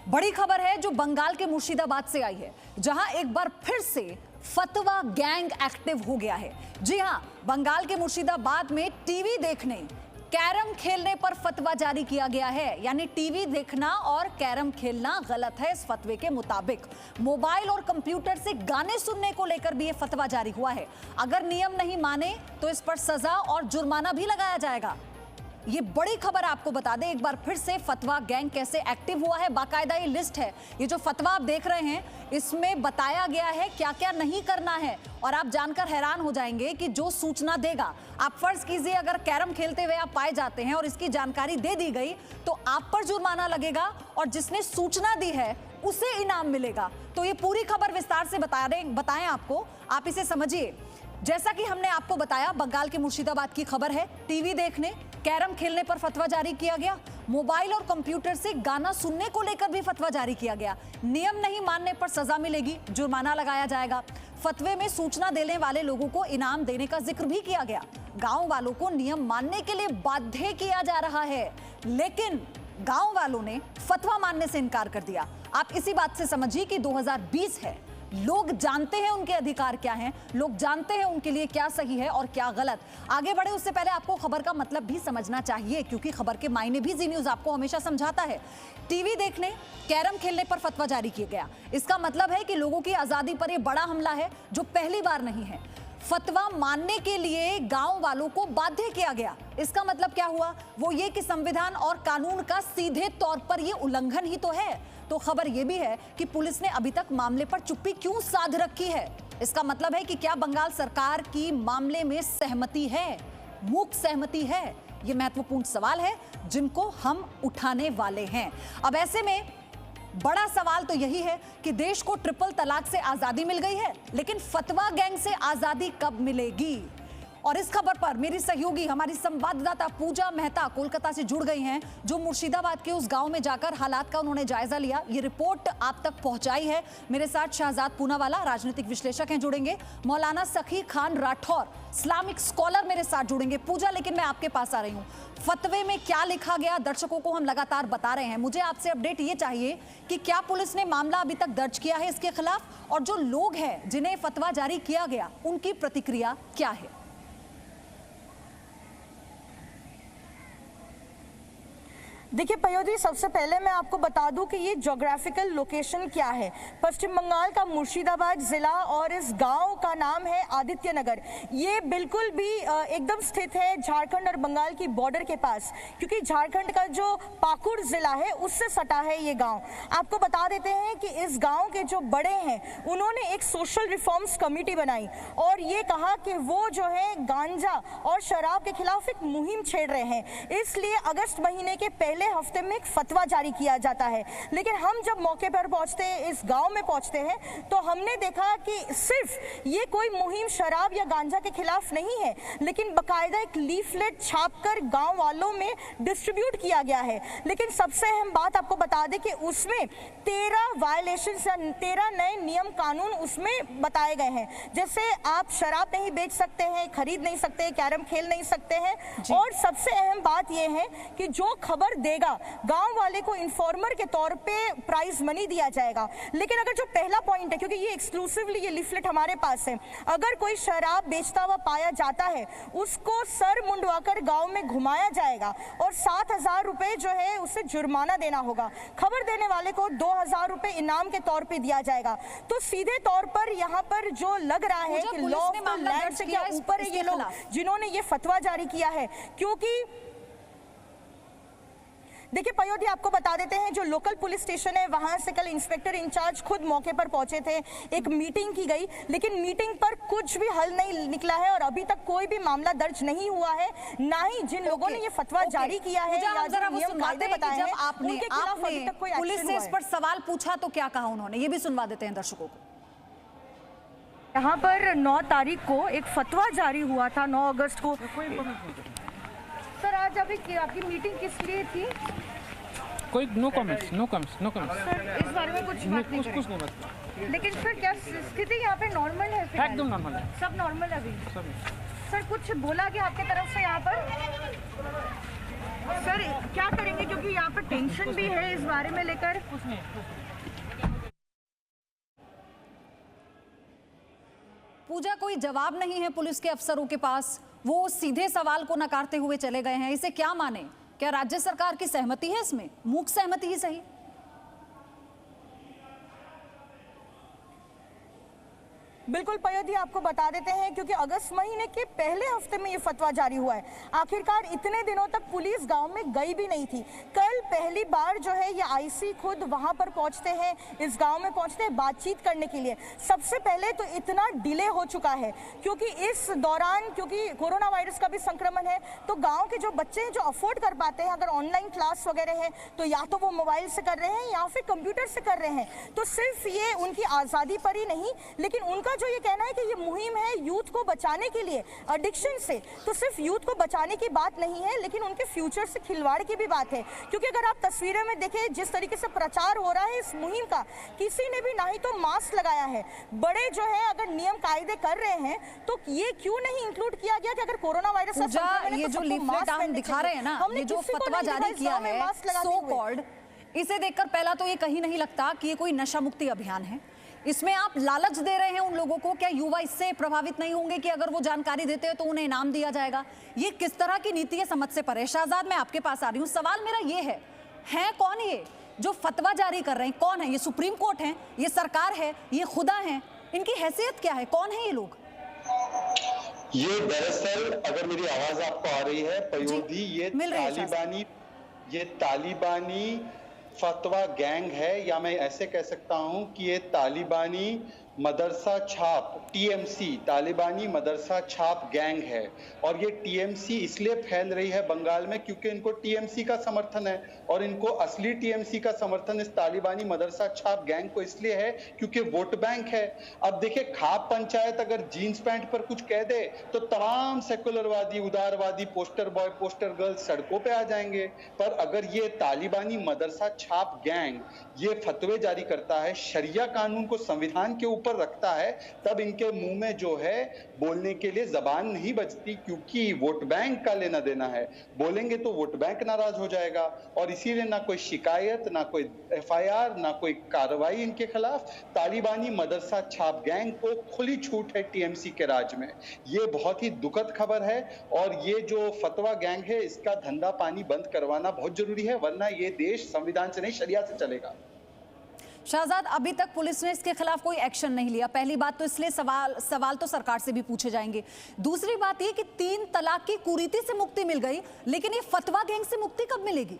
बड़ी खबर है जो बंगाल के मुर्शिदाबाद से आई है, जहां एक बार फिर से फतवा गैंग एक्टिव हो गया है। जी हां, बंगाल के मुर्शिदाबाद में टीवी देखने, कैरम खेलने पर फतवा जारी किया गया है। यानी टीवी देखना और कैरम खेलना गलत है। इस फतवे के मुताबिक मोबाइल और कंप्यूटर से गाने सुनने को लेकर भी ये फतवा जारी हुआ है। अगर नियम नहीं माने तो इस पर सजा और जुर्माना भी लगाया जाएगा। ये बड़ी खबर आपको बता दें, एक बार फिर से फतवा गैंग कैसे एक्टिव हुआ है। बाकायदा ये लिस्ट है, ये जो फतवा आप देख रहे हैं इसमें बताया गया है क्या क्या नहीं करना है। और आप जानकर हैरान हो जाएंगे कि जो सूचना देगा, आप फर्ज कीजिए अगर कैरम खेलते हुए आप पाए जाते हैं और इसकी जानकारी दे दी गई तो आप पर जुर्माना लगेगा और जिसने सूचना दी है उसे इनाम मिलेगा। तो ये पूरी खबर विस्तार से बताएं आपको, आप इसे समझिए। जैसा कि हमने आपको बताया, बंगाल के मुर्शिदाबाद की खबर है। टीवी देखने, कैरम खेलने पर फतवा जारी किया गया। मोबाइल और कंप्यूटर से गाना सुनने को लेकर भी फतवा जारी किया गया। नियम नहीं मानने पर सजा मिलेगी, जुर्माना लगाया जाएगा। फतवे में सूचना देने वाले लोगों को इनाम देने का जिक्र भी किया गया। गांव वालों को नियम मानने के लिए बाध्य किया जा रहा है, लेकिन गांव वालों ने फतवा मानने से इनकार कर दिया। आप इसी बात से समझिए कि 2020 है, लोग जानते हैं उनके अधिकार क्या हैं, लोग जानते हैं उनके लिए क्या सही है और क्या गलत। आगे बढ़े उससे पहले आपको खबर का मतलब भी समझना चाहिए, क्योंकि खबर के मायने भी जी न्यूज़ आपको हमेशा समझाता है। टीवी देखने, कैरम खेलने पर फतवा जारी किया गया। इसका मतलब है कि लोगों की आज़ादी पर यह बड़ा हमला है जो पहली बार नहीं है। फतवा मानने के लिए गांव वालों को बाध्य किया गया। इसका मतलब क्या हुआ? वो ये कि संविधान और कानून का सीधे तौर पर ये उल्लंघन ही तो है। तो खबर ये भी है कि पुलिस ने अभी तक मामले पर चुप्पी क्यों साध रखी है। इसका मतलब है कि क्या बंगाल सरकार की मामले में सहमति है, मूक सहमति है? ये महत्वपूर्ण सवाल है जिनको हम उठाने वाले हैं। अब ऐसे में बड़ा सवाल तो यही है कि देश को ट्रिपल तलाक से आजादी मिल गई है, लेकिन फतवा गैंग से आजादी कब मिलेगी? और इस खबर पर मेरी सहयोगी हमारी संवाददाता पूजा मेहता कोलकाता से जुड़ गई हैं, जो मुर्शिदाबाद के उस गांव में जाकर हालात का उन्होंने जायजा लिया। ये रिपोर्ट आप तक पहुंचाई है। मेरे साथ शहजाद पूनावाला राजनीतिक विश्लेषक हैं जुड़ेंगे, मौलाना सखी खान राठौर इस्लामिक स्कॉलर मेरे साथ जुड़ेंगे। पूजा, लेकिन मैं आपके पास आ रही हूँ, फतवे में क्या लिखा गया दर्शकों को हम लगातार बता रहे हैं। मुझे आपसे अपडेट ये चाहिए कि क्या पुलिस ने मामला अभी तक दर्ज किया है इसके खिलाफ, और जो लोग हैं जिन्हें फतवा जारी किया गया उनकी प्रतिक्रिया क्या है? देखिए पयोधी, सबसे पहले मैं आपको बता दूं कि ये ज्योग्राफिकल लोकेशन क्या है। पश्चिम बंगाल का मुर्शिदाबाद जिला और इस गांव का नाम है आदित्य नगर। ये बिल्कुल भी एकदम स्थित है झारखंड और बंगाल की बॉर्डर के पास, क्योंकि झारखंड का जो पाकुड़ जिला है उससे सटा है ये गांव। आपको बता देते हैं कि इस गांव के जो बड़े हैं उन्होंने एक सोशल रिफॉर्म्स कमेटी बनाई और ये कहा कि वो जो है गांजा और शराब के खिलाफ एक मुहिम छेड़ रहे हैं। इसलिए अगस्त महीने के पहले हफ्ते में एक फतवा जारी किया जाता है। लेकिन हम जब मौके पर पहुंचते हैं, इस गांव में पहुंचते हैं, तो हमने देखा कि सिर्फ ये कोई मुहिम शराब या गांजा के खिलाफ नहीं है, लेकिन बकायदा एक लीफलेट छापकर गांव वालों में डिस्ट्रीब्यूट किया गया है। लेकिन सबसे अहम बात आपको बता दें कि उसमें 13 वायलेशंस या 13 नए नियम कानून उसमें बताए गए हैं। जैसे आप शराब नहीं बेच सकते हैं, खरीद नहीं सकते, कैरम खेल नहीं सकते हैं, और सबसे अहम बात यह है कि जो खबर देगा गांव वाले को इन्फॉर्मर के तौर पे प्राइज मनी दिया जाएगा। लेकिन अगर जो पहला पॉइंट है, क्योंकि ये एक्सक्लूसिवली ये लीफलेट हमारे पास है, अगर कोई शराब बेचता हुआ पाया जाता है उसको सर मुंडवाकर गांव में घुमाया जाएगा और 7,000 रुपए जो है उसे जुर्माना देना होगा। खबर देने वाले को 2,000 रुपए इनाम के तौर पे दिया जाएगा। तो सीधे तौर पर यहाँ पर जो लग रहा है कि लॉ ऑफ द लैंड से क्या ऊपर है ये लोग जिन्होंने ये फतवा जारी किया है। क्योंकि देखिए पयोधी, आपको बता देते हैं जो लोकल पुलिस स्टेशन है वहां से कल इंस्पेक्टर इंचार्ज खुद मौके पर पहुंचे थे। एक मीटिंग की गई, लेकिन मीटिंग पर कुछ भी हल नहीं निकला है और अभी तक कोई भी मामला दर्ज नहीं हुआ है, ना ही जिन लोगों ने ये फतवा जारी किया है या जो नियम कायदे बताए हैं उनके खिलाफ अभी तक कोई पुलिस से इस पर सवाल पूछा तो क्या कहा उन्होंने, ये भी सुनवा देते हैं दर्शकों को। यहाँ पर 9 तारीख को एक फतवा जारी हुआ था, 9 अगस्त को। सर आज अभी आपकी मीटिंग किस लिए थी? कोई no comments, no comments, no comments. Sir इस बारे में कुछ बात नहीं, कुछ नहीं बात। लेकिन सर क्या स्थिति यहाँ पे नॉर्मल है? एकदम नॉर्मल है, सब नॉर्मल है अभी। सब। सर कुछ बोला गया आपके तरफ से यहाँ पर? सर क्या करेंगे, क्योंकि यहाँ पर टेंशन भी है इस बारे में लेकर। पूजा, कोई जवाब नहीं है पुलिस के अफसरों के पास, वो सीधे सवाल को नकारते हुए चले गए हैं। इसे क्या माने? क्या राज्य सरकार की सहमति है इसमें? मूक सहमति ही सही। बिल्कुल पयोधी, आपको बता देते हैं क्योंकि अगस्त महीने के पहले हफ्ते में ये फतवा जारी हुआ है। आखिरकार इतने दिनों तक पुलिस गांव में गई भी नहीं थी। कल पहली बार जो है ये आईसी खुद वहां पर पहुंचते हैं, इस गांव में पहुंचते हैं बातचीत करने के लिए। सबसे पहले तो इतना डिले हो चुका है क्योंकि इस दौरान, क्योंकि कोरोना वायरस का भी संक्रमण है, तो गाँव के जो बच्चे हैं जो अफोर्ड कर पाते हैं, अगर ऑनलाइन क्लास वगैरह है तो या तो वो मोबाइल से कर रहे हैं या फिर कंप्यूटर से कर रहे हैं। तो सिर्फ ये उनकी आज़ादी पर ही नहीं, लेकिन उनका जो ये कहना है कि ये मुहिम है यूथ को बचाने के लिए एडिक्शन से, तो सिर्फ यूथ को बचाने की बात नहीं है लेकिन उनके फ्यूचर से खिलवाड़ की भी बात है। क्योंकि अगर आप तस्वीरें में देखें जिस तरीके से प्रचार हो रहा है इस मुहिम का, किसी ने भी ना ही तो मास्क लगाया है। बड़े जो है अगर नियम कायदे कर रहे हैं तो ये क्यों नहीं इंक्लूड किया गया कि अगर कोरोना वायरस का संक्रमण है ये तो जो लीफलेट हम दिखा रहे हैं ना, ये जो फतवा जारी किया है सो कॉल्ड, इसे देखकर पहला तो ये कहीं नहीं लगता कि ये कोई नशा मुक्ति अभियान है। इसमें आप लालच दे रहे हैं उन लोगों को। क्या युवा इससे प्रभावित नहीं होंगे कि अगर वो जानकारी देते हैं तो उन्हें इनाम दिया जाएगा? ये किस तरह की नीति है, समझ से परे। शहजाद, मैं आपके पास आ रही हूँ। सवाल मेरा ये है कौन ये जो फतवा जारी कर रहे हैं? कौन है ये? सुप्रीम कोर्ट है, ये सरकार है, ये खुदा है? इनकी हैसियत क्या है? कौन है ये लोग? ये दरअसल, अगर मेरी आवाज आपको आ रही है पयोधी, ये तालिबानी फतवा गैंग है, या मैं ऐसे कह सकता हूं कि ये तालिबानी मदरसा छाप, टीएमसी, तालिबानी मदरसा छाप गैंग है। और ये टीएमसी इसलिए फैल रही है बंगाल में क्योंकि इनको टीएमसी का समर्थन है, और इनको असली टीएमसी का समर्थन इस तालिबानी मदरसा छाप गैंग को इसलिए है क्योंकि वोट बैंक है। अब देखिए, खाप पंचायत अगर जीन्स पैंट पर कुछ कह दे तो तमाम सेकुलरवादी, उदारवादी, पोस्टर बॉय, पोस्टर गर्ल सड़कों पे आ जाएंगे। पर अगर ये तालिबानी मदरसा छाप गैंग ये फतवे जारी करता है, शरिया कानून को संविधान के ऊपर रखता है, तब इनके मुंह में जो है बोलने के लिए जबान नहीं बचती, क्योंकि वोट बैंक का लेना देना है। बोलेंगे तो वोट बैंक नाराज हो जाएगा, और इसीलिए ना कोई शिकायत, ना कोई एफआईआर, ना कोई कार्रवाई इनके खिलाफ। तालिबानी मदरसा छाप गैंग को खुली छूट है टीएमसी के राज में। ये बहुत ही दुखद खबर है, और ये जो फतवा गैंग है इसका धंधा पानी बंद करवाना बहुत जरूरी है, वरना ये देश संविधान से नहीं शरिया से चलेगा। शहजाद, अभी तक पुलिस ने इसके खिलाफ कोई एक्शन नहीं लिया। पहली बात तो इसलिए सवाल तो सरकार से भी पूछे जाएंगे। दूसरी बात ये कि 3 तलाक की कुरीति से मुक्ति मिल गई, लेकिन ये फतवा गैंग से मुक्ति कब मिलेगी?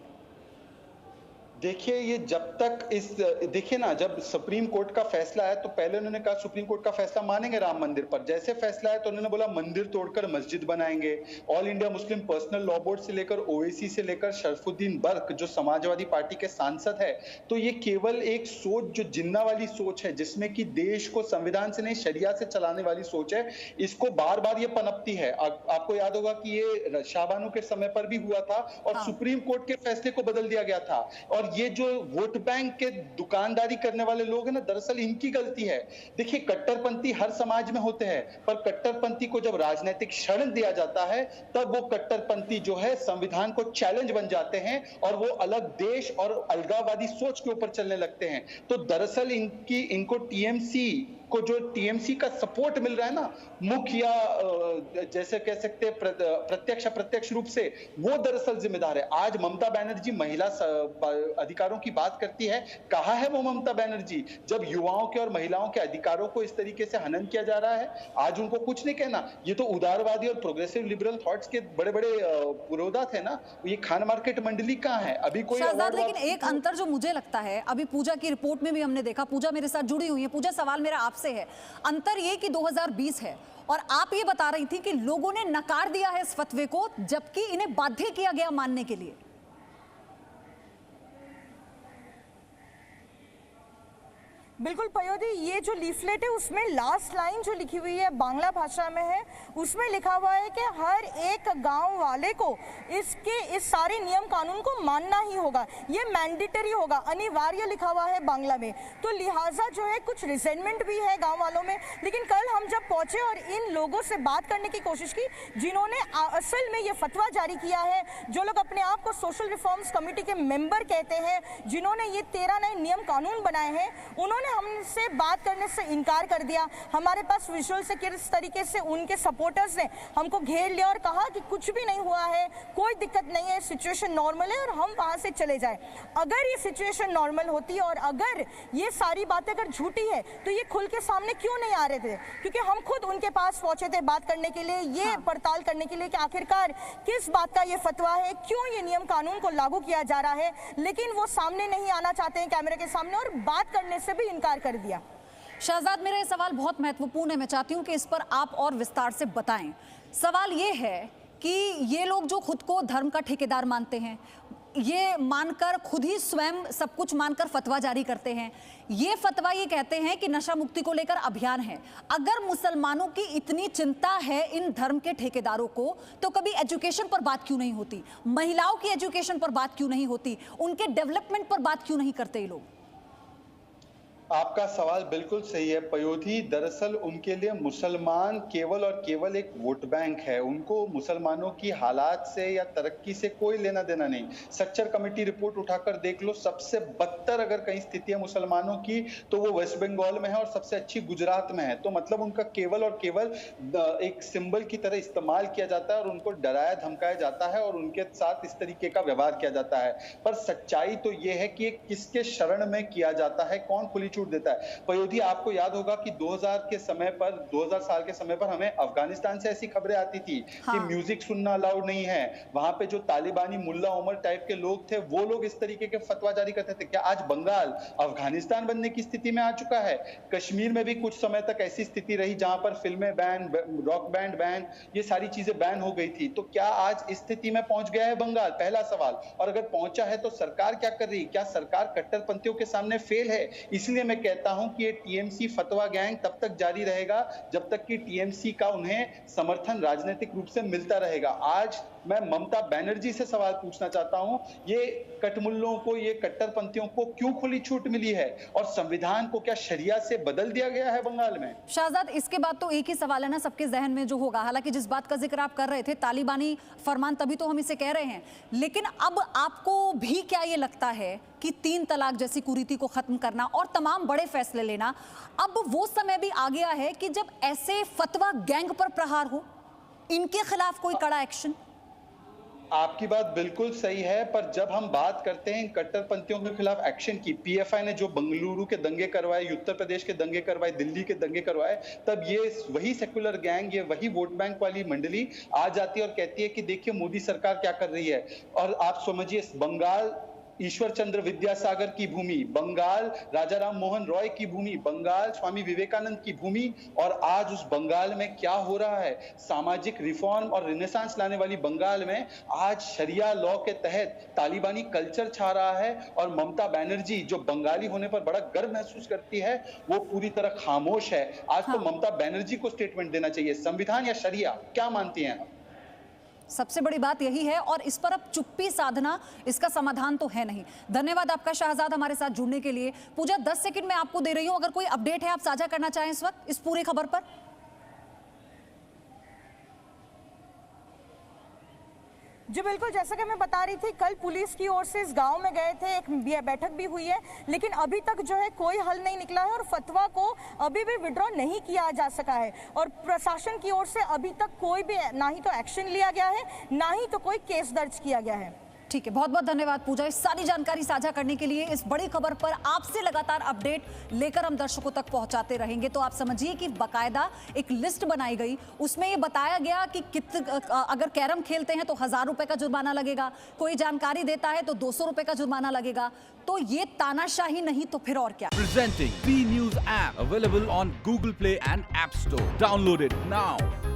देखिए, ये जब तक देखिए ना, जब सुप्रीम कोर्ट का फैसला है तो पहले उन्होंने कहा सुप्रीम कोर्ट का फैसला मानेंगे राम मंदिर पर। जैसे फैसला है तो उन्होंने बोला मंदिर तोड़कर मस्जिद बनाएंगे। All India Muslim personal law board से लेकर ओवैसी से लेकर शरफुद्दीन बर्क जो समाजवादी पार्टी के सांसद है, तो ये केवल एक सोच, जो जिन्ना वाली सोच है, जिसमें कि देश को संविधान से नहीं शरिया से चलाने वाली सोच है, इसको बार बार ये पनपती है। आपको याद होगा कि ये शाहबानो के समय पर भी हुआ था, और सुप्रीम कोर्ट के फैसले को बदल दिया गया था। और ये जो वोट बैंक के दुकानदारी करने वाले लोग हैं ना, दरअसल इनकी गलती है। देखिए, कट्टरपंथी हर समाज में होते हैं, पर कट्टरपंथी को जब राजनीतिक शरण दिया जाता है तब वो कट्टरपंथी जो है संविधान को चैलेंज बन जाते हैं, और वो अलग देश और अलगाववादी सोच के ऊपर चलने लगते हैं। तो दरअसल इनको टीएमसी को जो टीएमसी का सपोर्ट मिल रहा है ना, मुख्य या जैसे कह सकते हैं प्रत्यक्ष अप्रत्यक्ष रूप से, वो दरअसल जिम्मेदार है। आज ममता बनर्जी महिला अधिकारों की बात करती है, कहा है वो ममता बनर्जी जब युवाओं के और महिलाओं के अधिकारों को इस तरीके से हनन किया जा रहा है? आज उनको कुछ नहीं कहना। ये तो उदारवादी और प्रोग्रेसिव लिबरल थॉट्स के बड़े बड़े विरोधा थे ना। ये खान मार्केट मंडली कहाँ है अभी? कोई लेकिन एक अंतर जो मुझे लगता है, अभी पूजा की रिपोर्ट में भी हमने देखा, पूजा मेरे साथ जुड़ी हुई है। पूजा, सवाल मेरा आपसे है, अंतर ये कि 2020 है और आप ये बता रही थी कि लोगों ने नकार दिया है इस फतवे को, जबकि इन्हें बाध्य किया गया मानने के लिए। बिल्कुल पयोधी, ये जो लीफलेट है उसमें लास्ट लाइन जो लिखी हुई है बांग्ला भाषा में है, उसमें लिखा हुआ है कि हर एक गांव वाले को इस सारे नियम कानून को मानना ही होगा, ये मैंडेटरी होगा, अनिवार्य लिखा हुआ है बांग्ला में। तो लिहाजा जो है कुछ रिजेंटमेंट भी है गांव वालों में। लेकिन कल हम जब पहुंचे और इन लोगों से बात करने की कोशिश की जिन्होंने असल में ये फतवा जारी किया है, जो लोग अपने आप को सोशल रिफॉर्म्स कमेटी के मेंबर कहते हैं, जिन्होंने ये 13 नए नियम कानून बनाए हैं, उन्होंने हमसे बात करने से इनकार कर दिया। हमारे पास विजुअल से किस तरीके से उनके सपोर्टर्स ने हमको घेर लिया और कहा कि कुछ भी नहीं हुआ है, कोई दिक्कत नहीं है, सिचुएशन नॉर्मल है और हम वहां से चले जाएं। अगर ये सिचुएशन नॉर्मल होती और अगर ये सारी बातें अगर झूठी है तो ये खुल के सामने क्यों नहीं आ रहे थे? क्योंकि हम खुद उनके पास पहुंचे थे बात करने के लिए, ये पड़ताल करने के लिए कि आखिरकार किस बात का ये फतवा है, क्यों ये नियम कानून को लागू किया जा रहा है। लेकिन वो सामने नहीं आना चाहते हैं कैमरे के सामने और बात करने से भी इनकार कर दिया। शहजाद, मेरा ये सवाल बहुत महत्वपूर्ण है, मैं चाहती हूं कि इस पर आप और विस्तार से बताएं। सवाल ये है कि ये लोग जो खुद को धर्म का ठेकेदार मानते हैं, ये मानकर खुद ही स्वयं सब कुछ मानकर फतवा जारी करते हैं, ये फतवा ये कहते हैं कि नशा मुक्ति को लेकर अभियान है। अगर मुसलमानों की इतनी चिंता है इन धर्म के ठेकेदारों को, तो कभी एजुकेशन पर बात क्यों नहीं होती? महिलाओं की एजुकेशन पर बात क्यों नहीं होती? उनके डेवलपमेंट पर बात क्यों नहीं करते ये लोग? आपका सवाल बिल्कुल सही है पयोधी। दरअसल उनके लिए मुसलमान केवल और केवल एक वोट बैंक है। उनको मुसलमानों की हालात से या तरक्की से कोई लेना देना नहीं। सच्चर कमेटी रिपोर्ट उठाकर देख लो, सबसे बदतर अगर कहीं स्थिति है मुसलमानों की तो वो वेस्ट बंगाल में है और सबसे अच्छी गुजरात में है। तो मतलब उनका केवल और केवल एक सिंबल की तरह इस्तेमाल किया जाता है और उनको डराया धमकाया जाता है और उनके साथ इस तरीके का व्यवहार किया जाता है। पर सच्चाई तो ये है कि किसके शरण में किया जाता है, कौन खुली छूट देता है। पयोधी, आपको याद होगा कि 2000 साल के समय पर हमें अफगानिस्तान से ऐसी खबरें आती थी कि म्यूजिक सुनना अलाउड नहीं है। वहां पे जो तालिबानी मुल्ला उमर टाइप के लोग थे, वो लोग इस तरीके के फतवा जारी करते थे। क्या आज बंगाल अफगानिस्तान बनने की स्थिति में आ चुका है? कश्मीर में भी कुछ समय तक ऐसी स्थिति रही जहां पर फिल्में बैन, रॉक बैंड बैन, ये सारी चीजें बैन हो गई थी। तो क्या आज इस स्थिति में पहुंच गया है बंगाल? पहला सवाल। और अगर पहुंचा है तो सरकार क्या कर रही है? क्या सरकार कट्टरपंथियों के सामने फेल है? इसलिए मैं कहता हूं कि ये टीएमसी फतवा गैंग तब तक जारी रहेगा जब तक कि टीएमसी का उन्हें समर्थन राजनीतिक रूप से मिलता रहेगा। आज मैं ममता बनर्जी से सवाल पूछना चाहता हूं, ये कटमुल्लों को, ये कट्टरपंथियों को क्यों खुली छूट मिली है और संविधान को क्या शरिया से बदल दिया गया है बंगाल में? शहजाद, इसके बाद तो एक ही सवाल है ना सबके जहन में जो होगा, हालांकि जिस बात का जिक्र आप कर रहे थे तालिबानी फरमान, तभी तो हम इसे कह रहे हैं, लेकिन अब आपको भी क्या ये लगता है कि 3 तलाक जैसी कुरीति को खत्म करना और तमाम बड़े फैसले लेना, अब वो समय भी आ गया है कि जब ऐसे फतवा गैंग पर प्रहार हो, इनके खिलाफ कोई कड़ा एक्शन? आपकी बात बिल्कुल सही है, पर जब हम बात करते हैं कट्टरपंथियों के खिलाफ एक्शन की, पीएफआई ने जो बंगलुरु के दंगे करवाए, उत्तर प्रदेश के दंगे करवाए, दिल्ली के दंगे करवाए, तब ये वही सेक्युलर गैंग, ये वही वोट बैंक वाली मंडली आ जाती है और कहती है कि देखिए मोदी सरकार क्या कर रही है। और आप समझिए, बंगाल ईश्वर चंद्र विद्यासागर की भूमि, बंगाल राजा राम मोहन रॉय की भूमि, बंगाल स्वामी विवेकानंद की भूमि, और आज उस बंगाल में क्या हो रहा है? सामाजिक रिफॉर्म और रिनेसांस लाने वाली बंगाल में आज शरिया लॉ के तहत तालिबानी कल्चर छा रहा है और ममता बनर्जी जो बंगाली होने पर बड़ा गर्व महसूस करती है, वो पूरी तरह खामोश है। आज तो ममता बनर्जी को स्टेटमेंट देना चाहिए, संविधान या शरिया, क्या मानती हैं आप? सबसे बड़ी बात यही है और इस पर अब चुप्पी साधना इसका समाधान तो है नहीं। धन्यवाद आपका शहजाद हमारे साथ जुड़ने के लिए। पूजा, 10 सेकंड में आपको दे रही हूं, अगर कोई अपडेट है आप साझा करना चाहें इस वक्त इस पूरी खबर पर। जी बिल्कुल, जैसा कि मैं बता रही थी, कल पुलिस की ओर से इस गांव में गए थे, एक बैठक भी हुई है, लेकिन अभी तक जो है कोई हल नहीं निकला है और फतवा को अभी भी विड्रॉ नहीं किया जा सका है। और प्रशासन की ओर से अभी तक कोई भी ना ही तो एक्शन लिया गया है, ना ही तो कोई केस दर्ज किया गया है। ठीक है, बहुत बहुत धन्यवाद पूजा इस सारी जानकारी साझा करने के लिए। इस बड़ी खबर पर आपसे लगातार अपडेट लेकर हम दर्शकों तक पहुंचाते रहेंगे। तो आप समझिए कि बाकायदा एक लिस्ट बनाई गई, उसमें ये बताया गया कि अगर कैरम खेलते हैं तो 1000 रुपए का जुर्माना लगेगा, कोई जानकारी देता है तो 200 रुपए का जुर्माना लगेगा। तो ये तानाशाही नहीं तो फिर और क्या। Presenting B News app available on Google Play and App Store. Download it now.